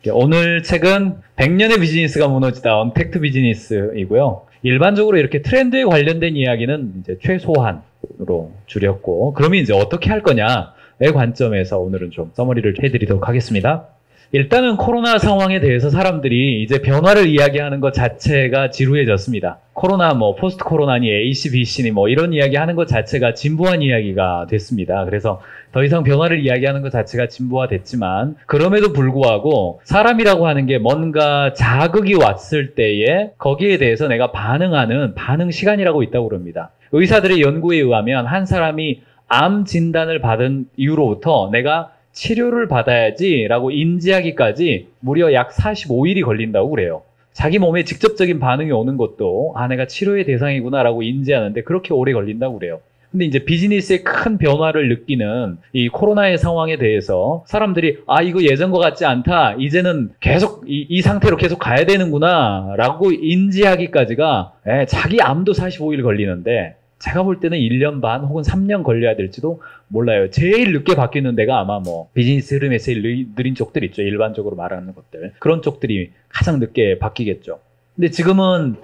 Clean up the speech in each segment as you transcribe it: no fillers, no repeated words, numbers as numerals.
오늘 책은 100년의 비즈니스가 무너지다 언택트 비즈니스이고요. 일반적으로 이렇게 트렌드에 관련된 이야기는 이제 최소한으로 줄였고, 그러면 이제 어떻게 할 거냐의 관점에서 오늘은 좀 서머리를 해드리도록 하겠습니다. 일단은 코로나 상황에 대해서 사람들이 이제 변화를 이야기하는 것 자체가 지루해졌습니다. 코로나 포스트 코로나니 AC, BC니 이런 이야기 하는 것 자체가 진부한 이야기가 됐습니다. 그래서 더 이상 변화를 이야기하는 것 자체가 진부화됐지만, 그럼에도 불구하고 사람이라고 하는 게 뭔가 자극이 왔을 때에 거기에 대해서 내가 반응하는 반응 시간이라고 있다고 그럽니다. 의사들의 연구에 의하면 한 사람이 암 진단을 받은 이후로부터 내가 치료를 받아야지 라고 인지하기까지 무려 약 45일이 걸린다고 그래요. 자기 몸에 직접적인 반응이 오는 것도 내가 치료의 대상이구나 라고 인지하는데 그렇게 오래 걸린다고 그래요. 근데 이제 비즈니스의 큰 변화를 느끼는 이 코로나의 상황에 대해서 사람들이 이거 예전과 같지 않다, 이제는 계속 이 상태로 계속 가야 되는구나 라고 인지하기까지가 자기 암도 45일 걸리는데, 제가 볼 때는 1년 반 혹은 3년 걸려야 될지도 몰라요. 제일 늦게 바뀌는 데가 아마 비즈니스 흐름에 제일 느린 쪽들 있죠. 일반적으로 말하는 것들. 그런 쪽들이 가장 늦게 바뀌겠죠. 근데 지금은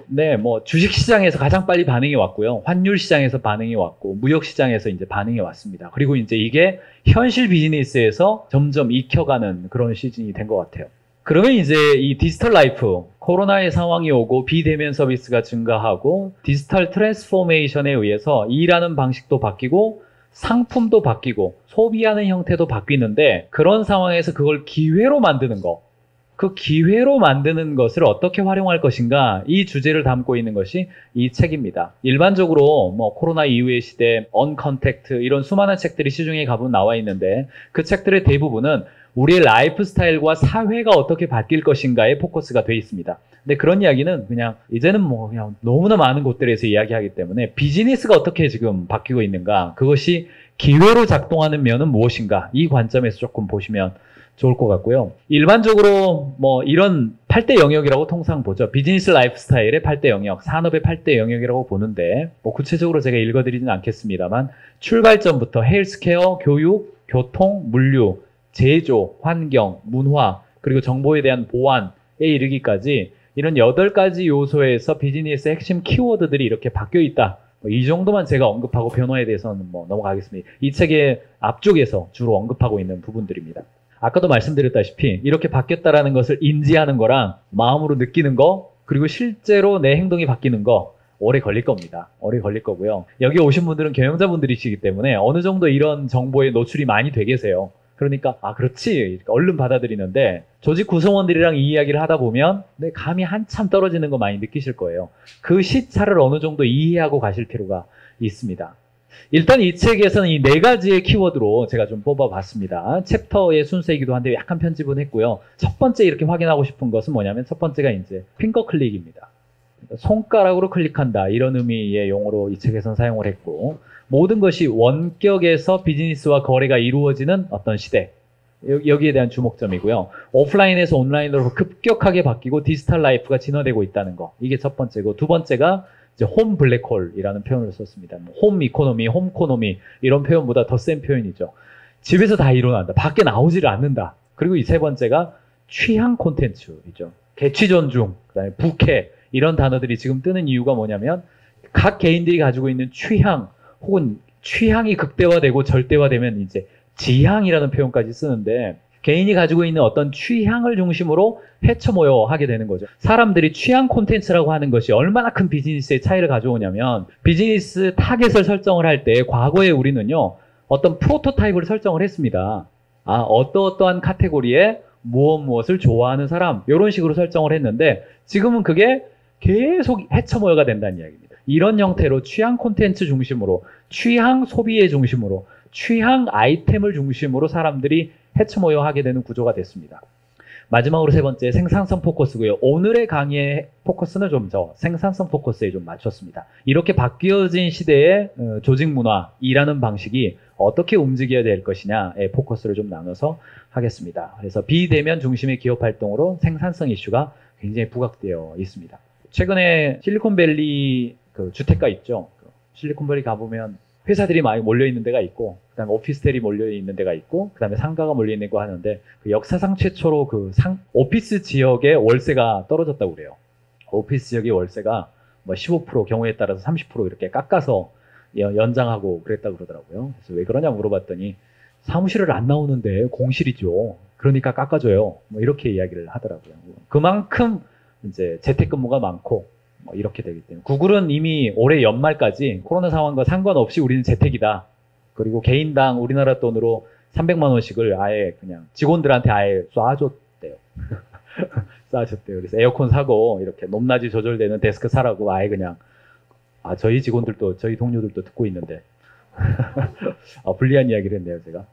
주식시장에서 가장 빨리 반응이 왔고요. 환율 시장에서 반응이 왔고, 무역 시장에서 이제 반응이 왔습니다. 그리고 이제 이게 현실 비즈니스에서 점점 익혀가는 그런 시즌이 된 것 같아요. 그러면 이제 이 디지털 라이프, 코로나의 상황이 오고 비대면 서비스가 증가하고 디지털 트랜스포메이션에 의해서 일하는 방식도 바뀌고 상품도 바뀌고 소비하는 형태도 바뀌는데, 그런 상황에서 그걸 기회로 만드는 거, 그 기회로 만드는 것을 어떻게 활용할 것인가, 이 주제를 담고 있는 것이 이 책입니다. 일반적으로 코로나 이후의 시대, 언컨택트 이런 수많은 책들이 시중에 가보면 나와 있는데, 그 책들의 대부분은 우리의 라이프 스타일과 사회가 어떻게 바뀔 것인가에 포커스가 되어 있습니다. 근데 그런 이야기는 이제는 그냥 너무나 많은 곳들에서 이야기하기 때문에 비즈니스가 어떻게 지금 바뀌고 있는가, 그것이 기회로 작동하는 면은 무엇인가, 이 관점에서 조금 보시면 좋을 것 같고요. 일반적으로 이런 8대 영역이라고 통상 보죠. 비즈니스 라이프 스타일의 8대 영역, 산업의 8대 영역이라고 보는데, 구체적으로 제가 읽어드리지는 않겠습니다만, 출발점부터 헬스케어, 교육, 교통, 물류, 제조, 환경, 문화, 그리고 정보에 대한 보안에 이르기까지 이런 8가지 요소에서 비즈니스의 핵심 키워드들이 이렇게 바뀌어 있다. 이 정도만 제가 언급하고 변화에 대해서는 넘어가겠습니다. 이 책의 앞쪽에서 주로 언급하고 있는 부분들입니다. 아까도 말씀드렸다시피 이렇게 바뀌었다라는 것을 인지하는 거랑 마음으로 느끼는 거, 그리고 실제로 내 행동이 바뀌는 거 오래 걸릴 겁니다. 오래 걸릴 거고요. 여기 오신 분들은 경영자분들이시기 때문에 어느 정도 이런 정보에 노출이 많이 돼 계세요. 그러니까 그렇지 얼른 받아들이는데, 조직 구성원들이랑 이 이야기를 하다 보면 감이 한참 떨어지는 거 많이 느끼실 거예요. 그 시차를 어느 정도 이해하고 가실 필요가 있습니다. 일단 이 책에서는 이 4가지의 키워드로 제가 좀 뽑아봤습니다. 챕터의 순서이기도 한데 약간 편집은 했고요. 첫 번째 이렇게 확인하고 싶은 것은 뭐냐면, 첫 번째가 이제 핑거 클릭입니다. 손가락으로 클릭한다, 이런 의미의 용어로 이 책에서는 사용을 했고, 모든 것이 원격에서 비즈니스와 거래가 이루어지는 어떤 시대, 여기에 대한 주목점이고요. 오프라인에서 온라인으로 급격하게 바뀌고 디지털 라이프가 진화되고 있다는 거, 이게 첫 번째고, 두 번째가 이제 홈 블랙홀이라는 표현을 썼습니다. 홈 이코노미, 홈 코노미 이런 표현보다 더 센 표현이죠. 집에서 다 일어난다, 밖에 나오지를 않는다. 그리고 이 세 번째가 취향 콘텐츠이죠. 개취 존중, 그다음에 부캐, 이런 단어들이 지금 뜨는 이유가 뭐냐면, 각 개인들이 가지고 있는 취향, 혹은 취향이 극대화되고 절대화되면 이제 지향이라는 표현까지 쓰는데, 개인이 가지고 있는 어떤 취향을 중심으로 헤쳐모여 하게 되는 거죠. 사람들이 취향 콘텐츠라고 하는 것이 얼마나 큰 비즈니스의 차이를 가져오냐면, 비즈니스 타겟을 설정을 할 때 과거에 우리는요, 어떤 프로토타입을 설정을 했습니다. 어떠한 카테고리에 무엇을 좋아하는 사람, 이런 식으로 설정을 했는데, 지금은 그게 계속 헤쳐모여가 된다는 이야기입니다. 이런 형태로 취향 콘텐츠 중심으로, 취향 소비의 중심으로, 취향 아이템을 중심으로 사람들이 헤쳐모여 하게 되는 구조가 됐습니다. 마지막으로 세 번째, 생산성 포커스고요. 오늘의 강의의 포커스는 좀 생산성 포커스에 좀 맞췄습니다. 이렇게 바뀌어진 시대의 조직 문화, 일하는 방식이 어떻게 움직여야 될 것이냐에 포커스를 좀 나눠서 하겠습니다. 그래서 비대면 중심의 기업 활동으로 생산성 이슈가 굉장히 부각되어 있습니다. 최근에 실리콘밸리 주택가 있죠. 실리콘밸리 가보면 회사들이 많이 몰려있는 데가 있고, 그 다음에 오피스텔이 몰려있는 데가 있고, 그 다음에 상가가 몰려있는 거 하는데, 그 역사상 최초로 오피스 지역의 월세가 떨어졌다고 그래요. 오피스 지역의 월세가 뭐 15% 경우에 따라서 30% 이렇게 깎아서 연장하고 그랬다고 그러더라고요. 그래서 왜 그러냐 물어봤더니, 사무실을 안 나오는데 공실이죠. 그러니까 깎아줘요. 뭐 이렇게 이야기를 하더라고요. 그만큼 이제 재택근무가 많고, 뭐 이렇게 되기 때문에 구글은 이미 올해 연말까지 코로나 상황과 상관없이 우리는 재택이다. 그리고 개인당 우리나라 돈으로 300만 원씩을 아예 그냥 직원들한테 아예 쏴줬대요. 쏴줬대요. 그래서 에어컨 사고 이렇게 높낮이 조절되는 데스크 사라고 아예 그냥 저희 직원들도 저희 동료들도 듣고 있는데 불리한 이야기를 했네요 제가.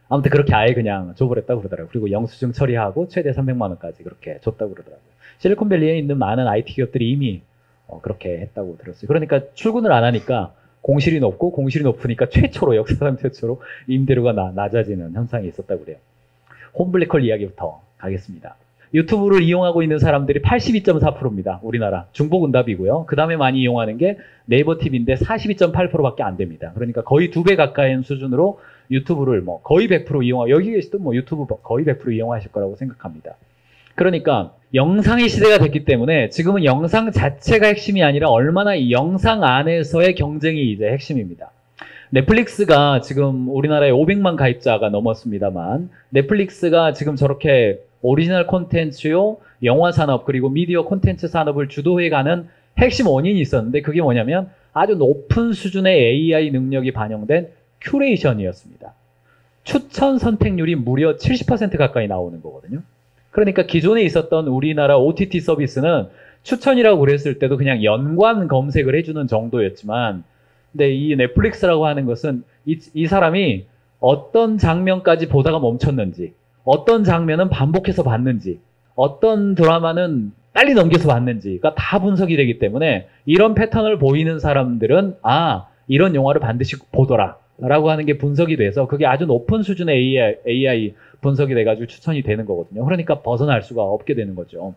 아무튼 그렇게 아예 그냥 줘버렸다고 그러더라고요. 그리고 영수증 처리하고 최대 300만 원까지 그렇게 줬다고 그러더라고요. 실리콘밸리에 있는 많은 IT 기업들이 이미 그렇게 했다고 들었어요. 그러니까 출근을 안 하니까 공실이 높고 공실이 높으니까 역사상 최초로 임대료가 낮아지는 현상이 있었다고 그래요. 홈블랙홀 이야기부터 가겠습니다. 유튜브를 이용하고 있는 사람들이 82.4%입니다. 우리나라. 중복응답이고요. 그 다음에 많이 이용하는 게 네이버 TV인데 42.8%밖에 안 됩니다. 그러니까 거의 2배 가까이 수준으로 유튜브를 뭐 거의 100% 이용하고, 여기 계시던 뭐 유튜브 거의 100% 이용하실 거라고 생각합니다. 그러니까 영상의 시대가 됐기 때문에 지금은 영상 자체가 핵심이 아니라 얼마나 이 영상 안에서의 경쟁이 이제 핵심입니다. 넷플릭스가 지금 우리나라에 500만 가입자가 넘었습니다만, 넷플릭스가 지금 저렇게 오리지널 콘텐츠요, 영화 산업 그리고 미디어 콘텐츠 산업을 주도해가는 핵심 원인이 있었는데, 그게 뭐냐면 아주 높은 수준의 AI 능력이 반영된 큐레이션이었습니다. 추천 선택률이 무려 70% 가까이 나오는 거거든요. 그러니까 기존에 있었던 우리나라 OTT 서비스는 추천이라고 그랬을 때도 그냥 연관 검색을 해주는 정도였지만, 근데 이 넷플릭스라고 하는 것은 이 사람이 어떤 장면까지 보다가 멈췄는지, 어떤 장면은 반복해서 봤는지, 어떤 드라마는 빨리 넘겨서 봤는지가 다 분석이 되기 때문에, 이런 패턴을 보이는 사람들은 이런 영화를 반드시 보더라 라고 하는 게 분석이 돼서 그게 아주 높은 수준의 AI 분석이 돼가지고 추천이 되는 거거든요. 그러니까 벗어날 수가 없게 되는 거죠.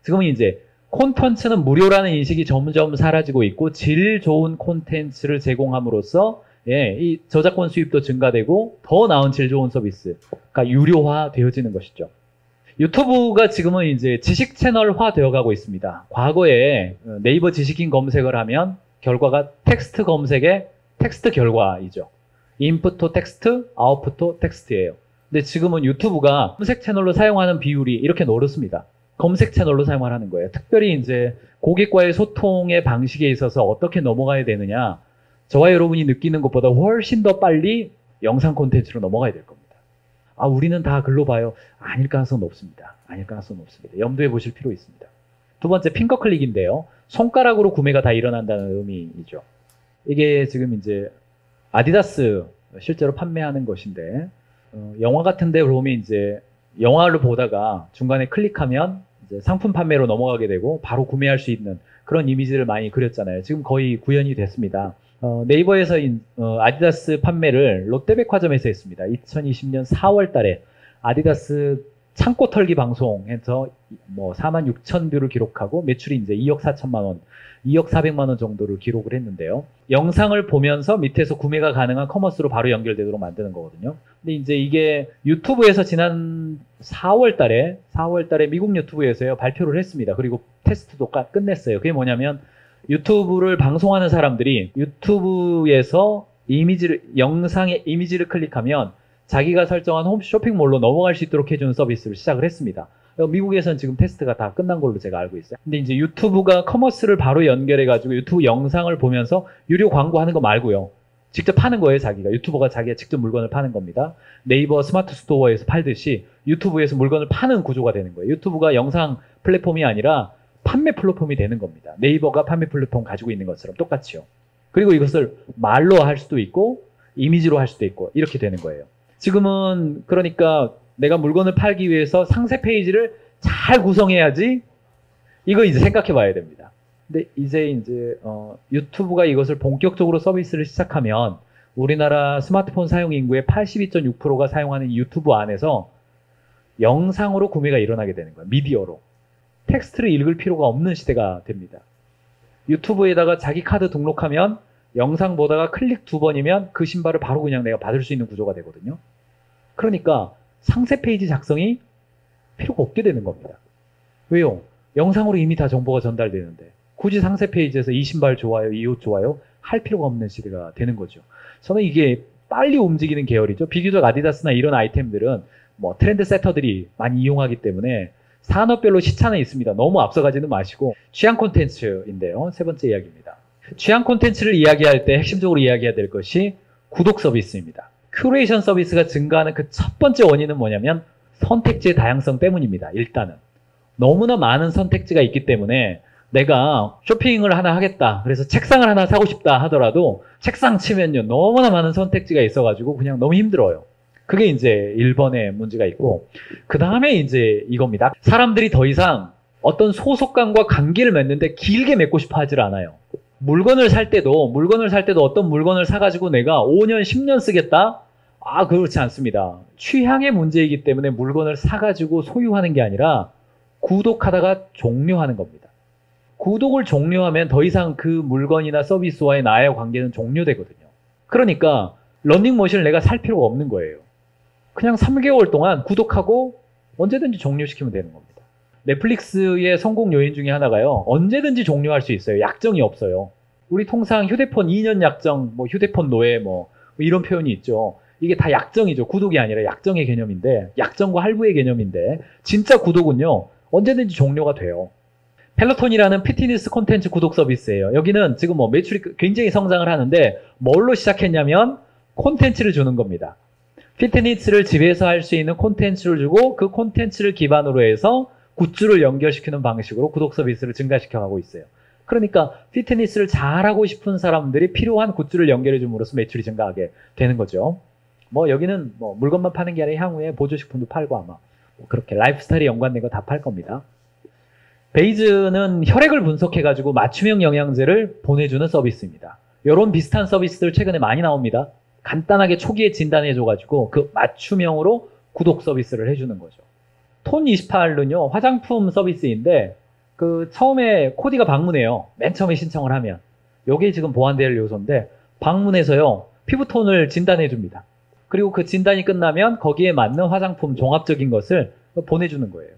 지금은 이제 콘텐츠는 무료라는 인식이 점점 사라지고 있고, 질 좋은 콘텐츠를 제공함으로써 이 저작권 수입도 증가되고 더 나은 질 좋은 서비스가 유료화 되어지는 것이죠. 유튜브가 지금은 이제 지식 채널화 되어가고 있습니다. 과거에 네이버 지식인 검색을 하면 결과가 텍스트 검색의 텍스트 결과이죠. 인풋토 텍스트, 아웃풋토 텍스트예요. 근데 지금은 유튜브가 검색 채널로 사용하는 비율이 이렇게 높습니다. 검색 채널로 사용을 하는 거예요. 특별히 이제 고객과의 소통의 방식에 있어서 어떻게 넘어가야 되느냐, 저와 여러분이 느끼는 것보다 훨씬 더 빨리 영상 콘텐츠로 넘어가야 될 겁니다. 우리는 다 글로 봐요. 아닐 가능성은 높습니다. 아닐 가능성은 높습니다. 염두에 보실 필요 있습니다. 두 번째, 핑거 클릭인데요. 손가락으로 구매가 다 일어난다는 의미이죠. 이게 지금 이제 아디다스 실제로 판매하는 것인데, 영화 같은데 보면 이제 영화를 보다가 중간에 클릭하면 이제 상품 판매로 넘어가게 되고 바로 구매할 수 있는 그런 이미지를 많이 그렸잖아요. 지금 거의 구현이 됐습니다. 네이버에서 아디다스 판매를 롯데백화점에서 했습니다. 2020년 4월 달에 아디다스 창고 털기 방송에서 뭐 46,000뷰를 기록하고 매출이 이제 2억 4천만 원, 2억 4백만 원 정도를 기록을 했는데요. 영상을 보면서 밑에서 구매가 가능한 커머스로 바로 연결되도록 만드는 거거든요. 근데 이제 이게 유튜브에서 지난 4월 달에 미국 유튜브에서요, 발표를 했습니다. 그리고 테스트도 끝냈어요. 그게 뭐냐면, 유튜브를 방송하는 사람들이 유튜브에서 영상의 이미지를 클릭하면 자기가 설정한 홈 쇼핑몰로 넘어갈 수 있도록 해주는 서비스를 시작을 했습니다. 미국에서는 지금 테스트가 다 끝난 걸로 제가 알고 있어요. 근데 이제 유튜브가 커머스를 바로 연결해가지고 유튜브 영상을 보면서 유료 광고하는 거 말고요, 직접 파는 거예요. 유튜버가 자기가 직접 물건을 파는 겁니다. 네이버 스마트 스토어에서 팔듯이 유튜브에서 물건을 파는 구조가 되는 거예요. 유튜브가 영상 플랫폼이 아니라 판매 플랫폼이 되는 겁니다. 네이버가 판매 플랫폼 가지고 있는 것처럼 똑같이요. 그리고 이것을 말로 할 수도 있고 이미지로 할 수도 있고 이렇게 되는 거예요. 지금은 그러니까 내가 물건을 팔기 위해서 상세 페이지를 잘 구성해야지, 이거 이제 생각해 봐야 됩니다. 근데 이제 유튜브가 이것을 본격적으로 서비스를 시작하면 우리나라 스마트폰 사용 인구의 82.6%가 사용하는 유튜브 안에서 영상으로 구매가 일어나게 되는 거예요. 미디어로. 텍스트를 읽을 필요가 없는 시대가 됩니다. 유튜브에다가 자기 카드 등록하면 영상 보다가 클릭 2번이면 그 신발을 바로 그냥 내가 받을 수 있는 구조가 되거든요. 그러니까 상세 페이지 작성이 필요가 없게 되는 겁니다. 왜요? 영상으로 이미 다 정보가 전달되는데 굳이 상세 페이지에서 이 신발 좋아요, 이 옷 좋아요 할 필요가 없는 시대가 되는 거죠. 저는 이게 빨리 움직이는 계열이죠. 비교적 아디다스나 이런 아이템들은 뭐 트렌드 세터들이 많이 이용하기 때문에 산업별로 시차는 있습니다. 너무 앞서가지는 마시고 취향 콘텐츠인데요. 세 번째 이야기입니다. 취향 콘텐츠를 이야기할 때 핵심적으로 이야기해야 될 것이 구독 서비스입니다. 큐레이션 서비스가 증가하는 그 첫 번째 원인은 뭐냐면 선택지의 다양성 때문입니다. 일단은 너무나 많은 선택지가 있기 때문에 내가 쇼핑을 하나 하겠다. 그래서 책상을 하나 사고 싶다 하더라도 책상 치면요. 너무나 많은 선택지가 있어가지고 그냥 너무 힘들어요. 그게 이제 1번의 문제가 있고 그 다음에 이제 이겁니다. 사람들이 더 이상 어떤 소속감과 관계를 맺는데 길게 맺고 싶어 하질 않아요. 물건을 살 때도 어떤 물건을 사가지고 내가 5년, 10년 쓰겠다? 아, 그렇지 않습니다. 취향의 문제이기 때문에 물건을 사가지고 소유하는 게 아니라 구독하다가 종료하는 겁니다. 구독을 종료하면 더 이상 그 물건이나 서비스와의 나의 관계는 종료되거든요. 그러니까 러닝머신을 내가 살 필요가 없는 거예요. 그냥 3개월 동안 구독하고 언제든지 종료시키면 되는 겁니다. 넷플릭스의 성공 요인 중에 하나가요. 언제든지 종료할 수 있어요. 약정이 없어요. 우리 통상 휴대폰 2년 약정, 뭐 휴대폰 노예 뭐 이런 표현이 있죠. 이게 다 약정이죠. 구독이 아니라 약정의 개념인데, 약정과 할부의 개념인데 진짜 구독은요. 언제든지 종료가 돼요. 펠로톤이라는 피트니스 콘텐츠 구독 서비스예요. 여기는 지금 뭐 매출이 굉장히 성장을 하는데 뭘로 시작했냐면 콘텐츠를 주는 겁니다. 피트니스를 집에서 할 수 있는 콘텐츠를 주고 그 콘텐츠를 기반으로 해서 굿즈를 연결시키는 방식으로 구독 서비스를 증가시켜 가고 있어요. 그러니까 피트니스를 잘하고 싶은 사람들이 필요한 굿즈를 연결해 줌으로써 매출이 증가하게 되는 거죠. 뭐 여기는 뭐 물건만 파는 게 아니라 향후에 보조식품도 팔고 아마 뭐 그렇게 라이프스타일에 연관된 거 다 팔 겁니다. 베이즈는 혈액을 분석해가지고 맞춤형 영양제를 보내주는 서비스입니다. 이런 비슷한 서비스들 최근에 많이 나옵니다. 간단하게 초기에 진단해줘가지고 그 맞춤형으로 구독 서비스를 해주는 거죠. 톤28는요, 화장품 서비스인데, 그 처음에 코디가 방문해요. 맨 처음에 신청을 하면. 요게 지금 보완될 요소인데, 방문해서요, 피부톤을 진단해줍니다. 그리고 그 진단이 끝나면 거기에 맞는 화장품 종합적인 것을 보내주는 거예요.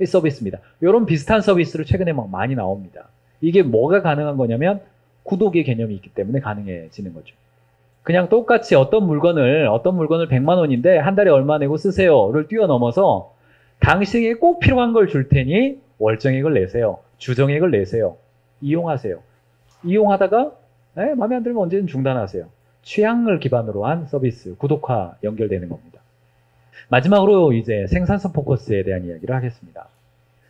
이 서비스입니다. 이런 비슷한 서비스를 최근에 막 많이 나옵니다. 이게 뭐가 가능한 거냐면 구독의 개념이 있기 때문에 가능해지는 거죠. 그냥 똑같이 어떤 물건을 100만 원인데 한 달에 얼마 내고 쓰세요를 뛰어넘어서 당신에게 꼭 필요한 걸 줄 테니 월정액을 내세요. 주정액을 내세요. 이용하세요. 이용하다가 마음에 안 들면 언제든 중단하세요. 취향을 기반으로 한 서비스, 구독화 연결되는 겁니다. 마지막으로 이제 생산성 포커스에 대한 이야기를 하겠습니다.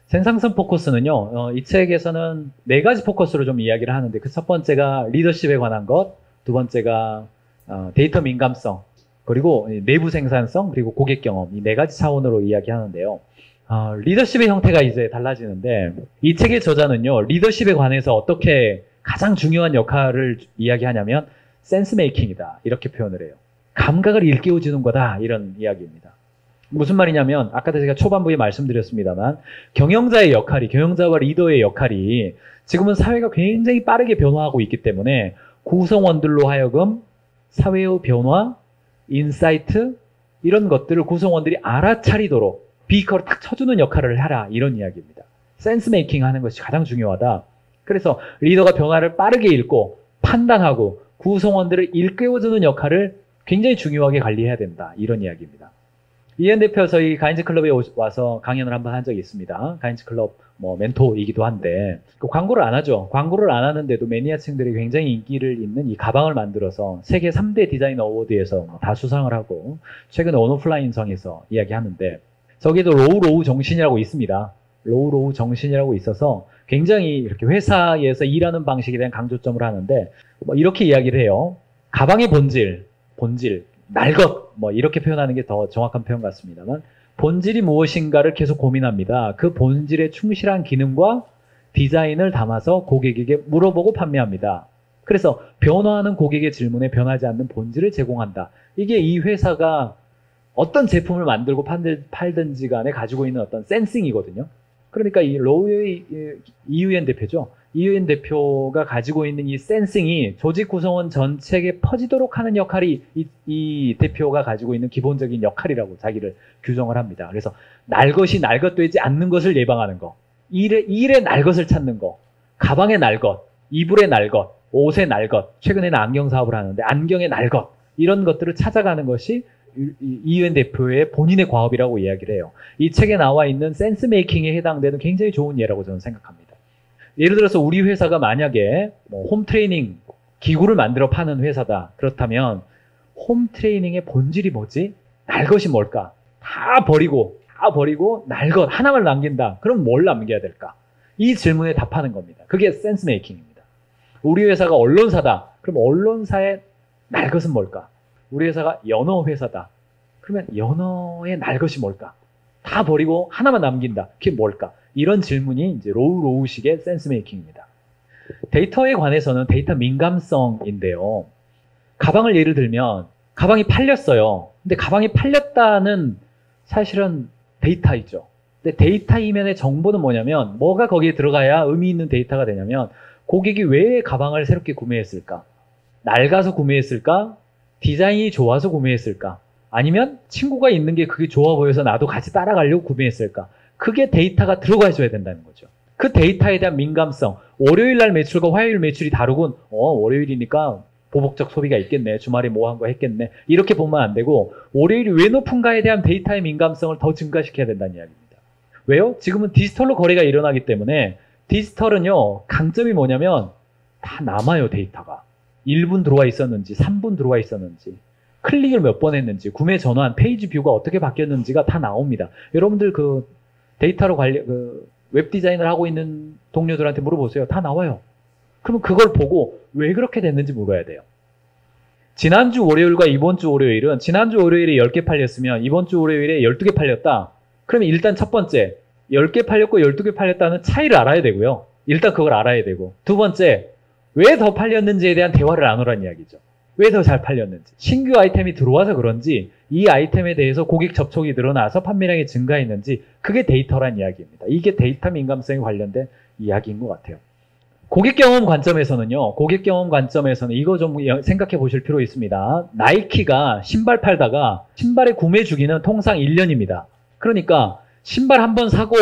생산성 포커스는요, 이 책에서는 4가지 포커스로 좀 이야기를 하는데 그 첫 번째가 리더십에 관한 것, 두 번째가 데이터 민감성, 그리고 내부 생산성, 그리고 고객 경험, 이 4가지 차원으로 이야기하는데요. 리더십의 형태가 이제 달라지는데 이 책의 저자는요, 리더십에 관해서 어떻게 가장 중요한 역할을 이야기하냐면 센스 메이킹이다 이렇게 표현을 해요. 감각을 일깨워주는 거다 이런 이야기입니다. 무슨 말이냐면 아까도 제가 초반부에 말씀드렸습니다만 경영자와 리더의 역할이 지금은 사회가 굉장히 빠르게 변화하고 있기 때문에 구성원들로 하여금 사회의 변화, 인사이트 이런 것들을 구성원들이 알아차리도록 비커를 딱 쳐주는 역할을 하라 이런 이야기입니다. 센스 메이킹 하는 것이 가장 중요하다. 그래서 리더가 변화를 빠르게 읽고 판단하고 구성원들을 일깨워주는 역할을 굉장히 중요하게 관리해야 된다. 이런 이야기입니다. 이현 대표 저희 가인즈 클럽에 와서 강연을 한번 한 적이 있습니다. 가인즈 클럽 뭐 멘토이기도 한데 그 광고를 안 하죠. 광고를 안 하는데도 매니아층들이 굉장히 인기를 있는 이 가방을 만들어서 세계 3대 디자인 어워드에서 다 수상을 하고 최근에 온오프라인성에서 이야기하는데 저기도 로우 정신이라고 있습니다. 로우 정신이라고 있어서 굉장히 이렇게 회사에서 일하는 방식에 대한 강조점을 하는데 뭐 이렇게 이야기를 해요. 가방의 본질, 날것 뭐 이렇게 표현하는 게 더 정확한 표현 같습니다만 본질이 무엇인가를 계속 고민합니다. 그 본질에 충실한 기능과 디자인을 담아서 고객에게 물어보고 판매합니다. 그래서 변화하는 고객의 질문에 변하지 않는 본질을 제공한다. 이게 이 회사가 어떤 제품을 만들고 팔든지 간에 가지고 있는 어떤 센싱이거든요. 그러니까 이 로우의 이유엔 대표죠. 이유엔 대표가 가지고 있는 이 센싱이 조직 구성원 전체에 퍼지도록 하는 역할이 이 대표가 가지고 있는 기본적인 역할이라고 자기를 규정을 합니다. 그래서 날 것이 날 것 되지 않는 것을 예방하는 거, 일에 날 것을 찾는 거, 가방에 날 것, 이불에 날 것, 옷에 날 것, 최근에는 안경 사업을 하는데 안경에 날 것, 이런 것들을 찾아가는 것이 이유엔 대표의 본인의 과업이라고 이야기를 해요. 이 책에 나와 있는 센스 메이킹에 해당되는 굉장히 좋은 예라고 저는 생각합니다. 예를 들어서 우리 회사가 만약에 홈 트레이닝 기구를 만들어 파는 회사다. 그렇다면 홈 트레이닝의 본질이 뭐지? 날 것이 뭘까? 다 버리고 날 것 하나만 남긴다. 그럼 뭘 남겨야 될까? 이 질문에 답하는 겁니다. 그게 센스 메이킹입니다. 우리 회사가 언론사다. 그럼 언론사의 날 것은 뭘까? 우리 회사가 연어 회사다. 그러면 연어의 날 것이 뭘까? 다 버리고 하나만 남긴다. 그게 뭘까? 이런 질문이 이제 로우식의 센스 메이킹입니다. 데이터에 관해서는 데이터 민감성인데요. 가방을 예를 들면 가방이 팔렸어요. 근데 가방이 팔렸다는 사실은 데이터이죠. 근데 데이터 이면의 정보는 뭐냐면 뭐가 거기에 들어가야 의미 있는 데이터가 되냐면 고객이 왜 가방을 새롭게 구매했을까? 낡아서 구매했을까? 디자인이 좋아서 구매했을까? 아니면 친구가 있는 게 그게 좋아 보여서 나도 같이 따라가려고 구매했을까? 그게 데이터가 들어가 줘야 된다는 거죠. 그 데이터에 대한 민감성, 월요일 날 매출과 화요일 매출이 다르군. 월요일이니까 보복적 소비가 있겠네. 주말에 뭐 한 거 했겠네. 이렇게 보면 안 되고 월요일이 왜 높은가에 대한 데이터의 민감성을 더 증가시켜야 된다는 이야기입니다. 왜요? 지금은 디지털로 거래가 일어나기 때문에 디지털은요. 강점이 뭐냐면 다 남아요. 데이터가. 1분 들어와 있었는지 3분 들어와 있었는지 클릭을 몇 번 했는지 구매 전환 페이지 뷰가 어떻게 바뀌었는지가 다 나옵니다. 여러분들 그 데이터로 웹 디자인을 하고 있는 동료들한테 물어보세요. 다 나와요. 그러면 그걸 보고 왜 그렇게 됐는지 물어야 돼요. 지난주 월요일과 이번주 월요일은 지난주 월요일에 10개 팔렸으면 이번주 월요일에 12개 팔렸다. 그러면 일단 첫 번째 10개 팔렸고 12개 팔렸다는 차이를 알아야 되고요. 일단 그걸 알아야 되고 두 번째 왜 더 팔렸는지에 대한 대화를 나누라는 이야기죠. 왜 더 잘 팔렸는지. 신규 아이템이 들어와서 그런지 이 아이템에 대해서 고객 접촉이 늘어나서 판매량이 증가했는지 그게 데이터란 이야기입니다. 이게 데이터 민감성에 관련된 이야기인 것 같아요. 고객 경험 관점에서는요. 고객 경험 관점에서는 이거 좀 생각해 보실 필요 있습니다. 나이키가 신발 팔다가 신발의 구매 주기는 통상 1년입니다. 그러니까 신발 한 번 사고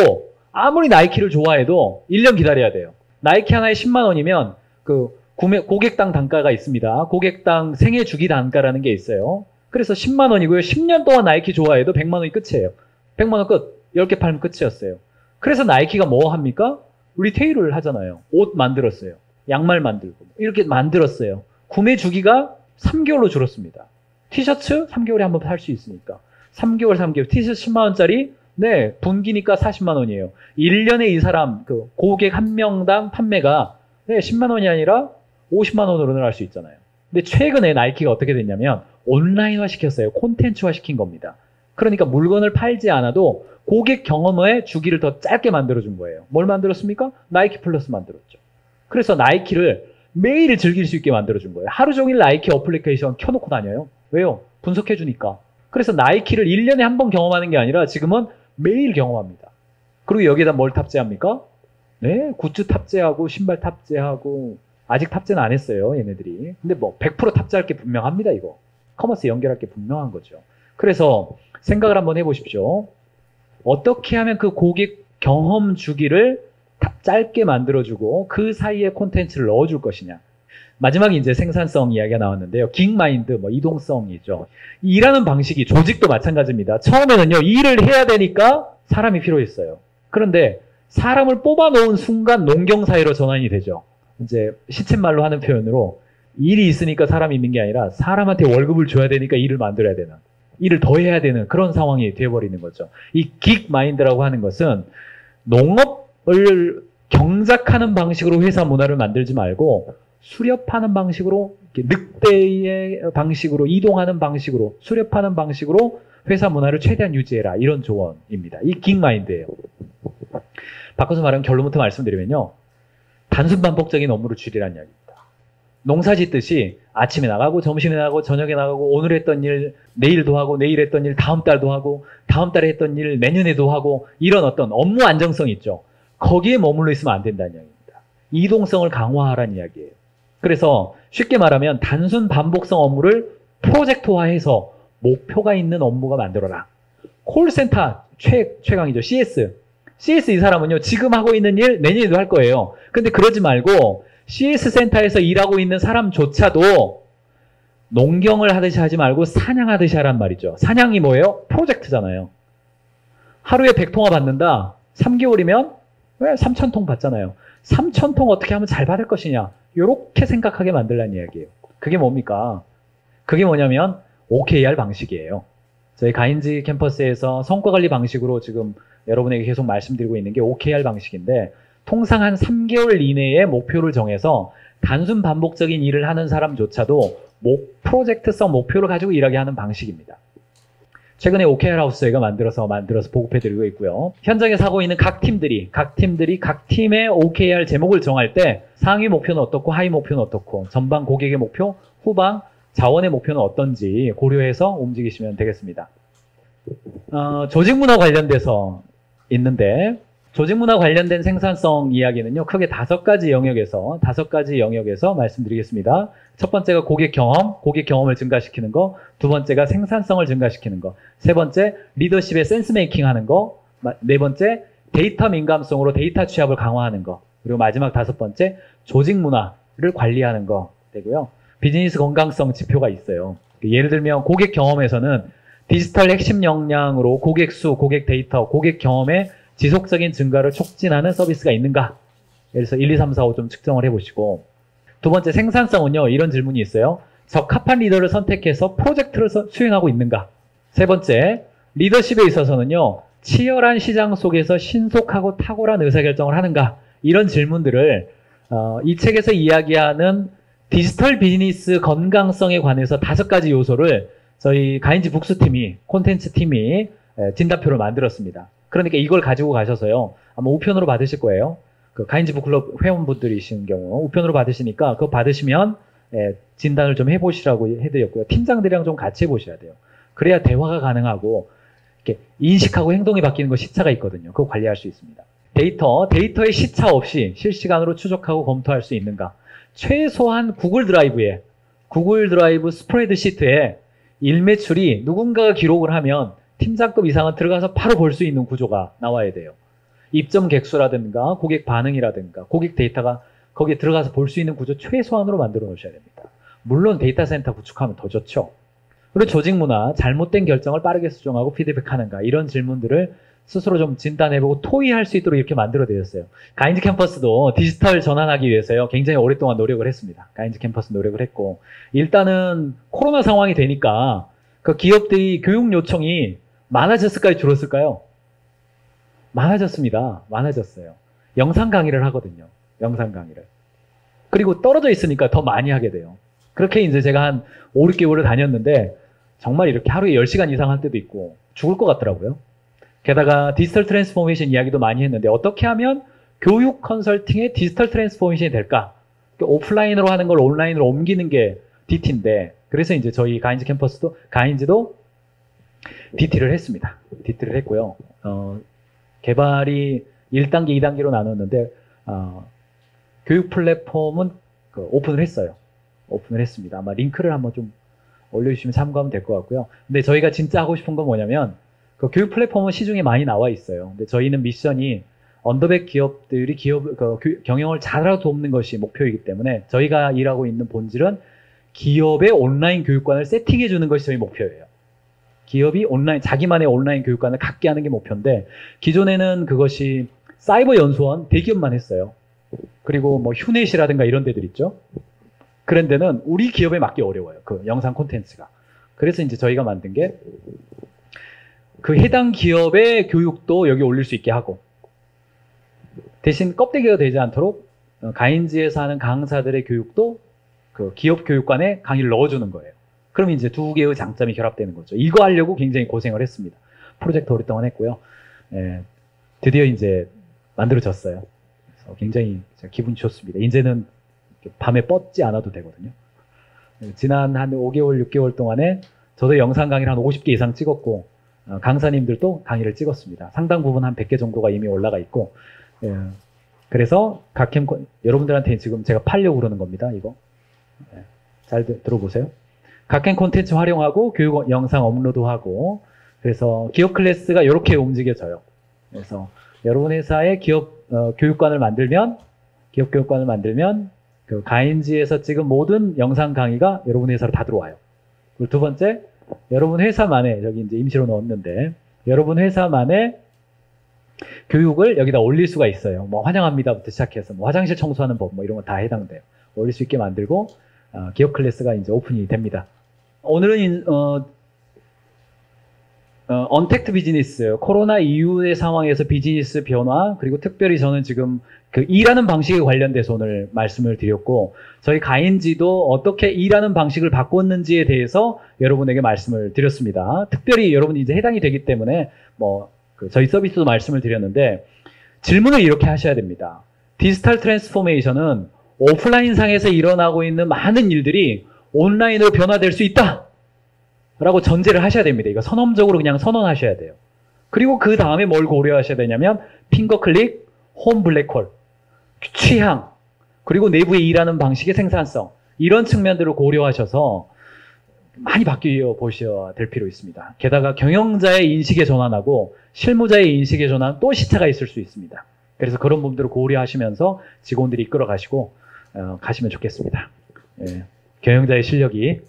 아무리 나이키를 좋아해도 1년 기다려야 돼요. 나이키 하나에 10만 원이면 그 고객당 단가가 있습니다. 고객당 생애 주기 단가라는 게 있어요. 그래서 10만 원이고요. 10년 동안 나이키 좋아해도 100만 원이 끝이에요. 100만 원 끝. 10개 팔면 끝이었어요. 그래서 나이키가 뭐 합니까? 리테일을 하잖아요. 옷 만들었어요. 양말 만들고. 이렇게 만들었어요. 구매 주기가 3개월로 줄었습니다. 티셔츠 3개월에 한 번 살 수 있으니까. 3개월. 티셔츠 10만 원짜리 네, 분기니까 40만 원이에요. 1년에 이 사람 그 고객 한 명당 판매가 네, 10만 원이 아니라 50만 원으로 늘어날 수 있잖아요. 근데 최근에 나이키가 어떻게 됐냐면 온라인화 시켰어요. 콘텐츠화 시킨 겁니다. 그러니까 물건을 팔지 않아도 고객 경험의 주기를 더 짧게 만들어준 거예요. 뭘 만들었습니까? 나이키 플러스 만들었죠. 그래서 나이키를 매일 즐길 수 있게 만들어준 거예요. 하루 종일 나이키 어플리케이션 켜놓고 다녀요. 왜요? 분석해주니까. 그래서 나이키를 1년에 한 번 경험하는 게 아니라 지금은 매일 경험합니다. 그리고 여기에다 뭘 탑재합니까? 네, 굿즈 탑재하고 신발 탑재하고 아직 탑재는 안 했어요, 얘네들이. 근데 뭐 100% 탑재할 게 분명합니다, 이거. 커머스 연결할 게 분명한 거죠. 그래서 생각을 한번 해보십시오. 어떻게 하면 그 고객 경험 주기를 짧게 만들어주고 그 사이에 콘텐츠를 넣어줄 것이냐. 마지막에 이제 생산성 이야기가 나왔는데요. 긱마인드, 뭐 이동성이죠. 일하는 방식이 조직도 마찬가지입니다. 처음에는요, 일을 해야 되니까 사람이 필요했어요. 그런데 사람을 뽑아놓은 순간 농경사회로 전환이 되죠. 이제 시쳇말로 하는 표현으로 일이 있으니까 사람이 있는 게 아니라 사람한테 월급을 줘야 되니까 일을 만들어야 되는, 일을 더 해야 되는 그런 상황이 되어버리는 거죠. 이 긱 마인드라고 하는 것은 농업을 경작하는 방식으로 회사 문화를 만들지 말고 수렵하는 방식으로, 늑대의 방식으로, 이동하는 방식으로, 수렵하는 방식으로 회사 문화를 최대한 유지해라. 이런 조언입니다. 이 긱 마인드예요. 바꿔서 말하면 결론부터 말씀드리면요. 단순 반복적인 업무를 줄이라는 이야기입니다. 농사 짓듯이 아침에 나가고 점심에 나가고 저녁에 나가고 오늘 했던 일 내일도 하고 내일 했던 일 다음 달도 하고 다음 달에 했던 일 내년에도 하고 이런 어떤 업무 안정성 있죠. 거기에 머물러 있으면 안 된다는 이야기입니다. 이동성을 강화하라는 이야기예요. 그래서 쉽게 말하면 단순 반복성 업무를 프로젝트화해서 목표가 있는 업무가 만들어라. 콜센터 최강이죠. CS. CS 이 사람은요, 지금 하고 있는 일 내년에도 할 거예요. 근데 그러지 말고 CS 센터에서 일하고 있는 사람조차도 농경을 하듯이 하지 말고 사냥하듯이 하란 말이죠. 사냥이 뭐예요? 프로젝트잖아요. 하루에 100통화 받는다. 3개월이면 왜 3,000통 받잖아요. 3,000통 어떻게 하면 잘 받을 것이냐. 이렇게 생각하게 만들라는 이야기예요. 그게 뭡니까? 그게 뭐냐면 OKR 방식이에요. 저희 가인지 캠퍼스에서 성과관리 방식으로 지금 여러분에게 계속 말씀드리고 있는 게 OKR 방식인데, 통상 한 3개월 이내에 목표를 정해서 단순 반복적인 일을 하는 사람조차도 프로젝트성 목표를 가지고 일하게 하는 방식입니다. 최근에 OKR 하우스 저희가 만들어서 보급해드리고 있고요. 현장에서 하고 있는 각 팀들이 각 팀의 OKR 제목을 정할 때 상위 목표는 어떻고 하위 목표는 어떻고 전방 고객의 목표, 후방 자원의 목표는 어떤지 고려해서 움직이시면 되겠습니다. 조직 문화 관련돼서 있는데, 조직 문화 관련된 생산성 이야기는요, 크게 5가지 영역에서 말씀드리겠습니다. 첫 번째가 고객 경험을 증가시키는 거. 두 번째가 생산성을 증가시키는 거. 세 번째, 리더십의 센스 메이킹 하는 거. 네 번째, 데이터 민감성으로 데이터 취합을 강화하는 거. 그리고 마지막 5번째, 조직 문화를 관리하는 거 되고요. 비즈니스 건강성 지표가 있어요. 예를 들면 고객 경험에서는 디지털 핵심 역량으로 고객 수, 고객 데이터, 고객 경험의 지속적인 증가를 촉진하는 서비스가 있는가? 그래서 1, 2, 3, 4, 5 좀 측정을 해보시고, 두 번째 생산성은요, 이런 질문이 있어요. 적합한 리더를 선택해서 프로젝트를 수행하고 있는가? 세 번째, 리더십에 있어서는요, 치열한 시장 속에서 신속하고 탁월한 의사결정을 하는가? 이런 질문들을 이 책에서 이야기하는 디지털 비즈니스 건강성에 관해서 5가지 요소를 저희 가인지 북스팀이, 콘텐츠 팀이 진단표를 만들었습니다. 그러니까 이걸 가지고 가셔서요, 아마 우편으로 받으실 거예요. 그 가인지 북클럽 회원분들이신 경우 우편으로 받으시니까 그거 받으시면 진단을 좀 해보시라고 해드렸고요. 팀장들이랑 좀 같이 해보셔야 돼요. 그래야 대화가 가능하고 이렇게 인식하고 행동이 바뀌는 거 시차가 있거든요. 그거 관리할 수 있습니다. 데이터의 시차 없이 실시간으로 추적하고 검토할 수 있는가? 최소한 구글 드라이브 스프레드시트에 일매출이 누군가가 기록을 하면 팀장급 이상은 들어가서 바로 볼 수 있는 구조가 나와야 돼요. 입점 객수라든가 고객 반응이라든가 고객 데이터가 거기에 들어가서 볼 수 있는 구조 최소한으로 만들어 놓으셔야 됩니다. 물론 데이터 센터 구축하면 더 좋죠. 그리고 조직 문화, 잘못된 결정을 빠르게 수정하고 피드백하는가, 이런 질문들을 스스로 좀 진단해보고 토의할 수 있도록 이렇게 만들어 드렸어요. 가인지 캠퍼스도 디지털 전환하기 위해서요, 굉장히 오랫동안 노력을 했습니다. 가인지 캠퍼스 노력을 했고, 일단은 코로나 상황이 되니까 그 기업들이 교육 요청이 많아졌을까요? 줄었을까요? 많아졌어요. 영상 강의를 하거든요. 영상 강의를. 그리고 떨어져 있으니까 더 많이 하게 돼요. 그렇게 이제 제가 한 5, 6개월을 다녔는데 정말 이렇게 하루에 10시간 이상 할 때도 있고 죽을 것 같더라고요. 게다가 디지털 트랜스포메이션 이야기도 많이 했는데 어떻게 하면 교육 컨설팅의 디지털 트랜스포메이션이 될까? 오프라인으로 하는 걸 온라인으로 옮기는 게 DT인데, 그래서 이제 저희 가인지 캠퍼스도, 가인지도 DT를 했습니다. DT를 했고요. 개발이 1단계, 2단계로 나눴는데, 교육 플랫폼은 오픈을 했어요. 오픈을 했습니다. 아마 링크를 한번 좀 올려주시면 참고하면 될 것 같고요. 근데 저희가 진짜 하고 싶은 건 뭐냐면, 그 교육 플랫폼은 시중에 많이 나와 있어요. 근데 저희는 미션이 언더백 기업들이 경영을 잘하고 돕는 것이 목표이기 때문에 저희가 일하고 있는 본질은 기업의 온라인 교육관을 세팅해 주는 것이 저희 목표예요. 기업이 자기만의 온라인 교육관을 갖게 하는 게 목표인데, 기존에는 그것이 사이버 연수원 대기업만 했어요. 그리고 뭐 휴넷이라든가 이런 데들 있죠. 그런 데는 우리 기업에 맞기 어려워요. 그 영상 콘텐츠가. 그래서 이제 저희가 만든 게 그 해당 기업의 교육도 여기 올릴 수 있게 하고, 대신 껍데기가 되지 않도록 가인지에서 하는 강사들의 교육도 그 기업 교육관에 강의를 넣어주는 거예요. 그럼 이제 두 개의 장점이 결합되는 거죠. 이거 하려고 굉장히 고생을 했습니다. 프로젝트 오랫동안 했고요. 드디어 이제 만들어졌어요. 그래서 굉장히 기분이 좋습니다. 이제는 밤에 뻗지 않아도 되거든요. 지난 한 5개월, 6개월 동안에 저도 영상 강의를 한 50개 이상 찍었고, 강사님들도 강의를 찍었습니다. 상당 부분 한 100개 정도가 이미 올라가 있고, 그래서 여러분들한테 지금 제가 팔려고 그러는 겁니다. 이거. 네. 잘 들어보세요. 각행 콘텐츠 활용하고 교육 영상 업로드하고 그래서 기업 클래스가 이렇게 움직여져요. 그래서 여러분 회사의 기업 교육관을 만들면 그 가인지에서 찍은 모든 영상 강의가 여러분 회사로 다 들어와요. 그리고 두 번째, 여러분 회사만의 여기 이제 임시로 넣었는데 여러분 회사만의 교육을 여기다 올릴 수가 있어요. 뭐 환영합니다부터 시작해서 뭐 화장실 청소하는 법 뭐 이런 거 다 해당돼요. 올릴 수 있게 만들고 기업 클래스가 이제 오픈이 됩니다. 오늘은 언택트 비즈니스, 코로나 이후의 상황에서 비즈니스 변화, 그리고 특별히 저는 지금 그 일하는 방식에 관련돼서 오늘 말씀을 드렸고, 저희 가인지도 어떻게 일하는 방식을 바꿨는지에 대해서 여러분에게 말씀을 드렸습니다. 특별히 여러분이 이제 해당이 되기 때문에 저희 서비스도 말씀을 드렸는데, 질문을 이렇게 하셔야 됩니다. 디지털 트랜스포메이션은 오프라인 상에서 일어나고 있는 많은 일들이 온라인으로 변화될 수 있다! 라고 전제를 하셔야 됩니다. 이거 선언적으로 그냥 선언하셔야 돼요. 그리고 그 다음에 뭘 고려하셔야 되냐면 핑거 클릭, 홈 블랙홀, 취향, 그리고 내부의 일하는 방식의 생산성, 이런 측면들을 고려하셔서 많이 바뀌어 보셔야 될 필요 있습니다. 게다가 경영자의 인식의 전환하고 실무자의 인식의 전환 또 시차가 있을 수 있습니다. 그래서 그런 부분들을 고려하시면서 직원들이 이끌어 가시고 가시면 좋겠습니다. 예, 경영자의 실력이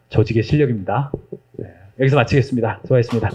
조직의 실력입니다. 네, 여기서 마치겠습니다. 수고하셨습니다.